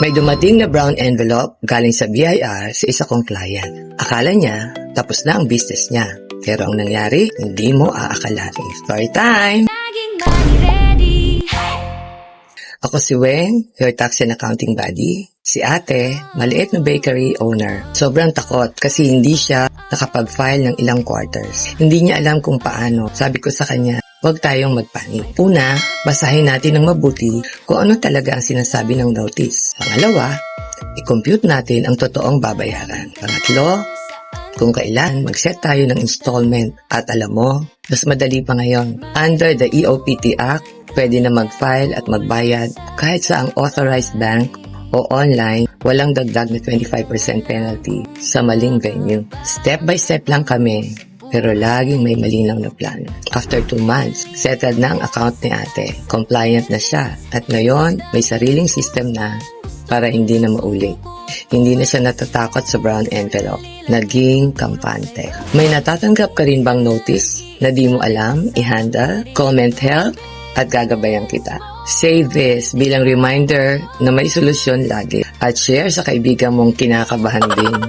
May dumating na brown envelope galing sa BIR sa isa kong client. Akala niya, tapos na ang business niya. Pero ang nangyari, hindi mo aakalain. Story time! Ako si Weng, your tax and accounting buddy. Si ate, maliit na bakery owner. Sobrang takot kasi hindi siya nakapag-file ng ilang quarters. Hindi niya alam kung paano. Sabi ko sa kanya, huwag tayong magpanik. Una, basahin natin ng mabuti kung ano talaga ang sinasabi ng notice. Pangalawa, i-compute natin ang totoong babayaran. Pangatlo, kung kailan mag-set tayo ng installment. At alam mo, mas madali pa ngayon. Under the EOPT Act, pwede na mag-file at magbayad kahit sa ang authorized bank o online, walang dagdag na 25% penalty sa maling venue. Step by step lang kami, pero laging may malinaw na plan. After 2 months, settled na ang account ni ate. Compliant na siya. At ngayon, may sariling system na para hindi na maulit. Hindi na siya natatakot sa brown envelope. Naging kampante. May natatanggap ka rin bang notice na di mo alam, i-handle, comment help, at gagabayan kita. Save this bilang reminder na may solusyon lagi at share sa kaibigan mong kinakabahan din.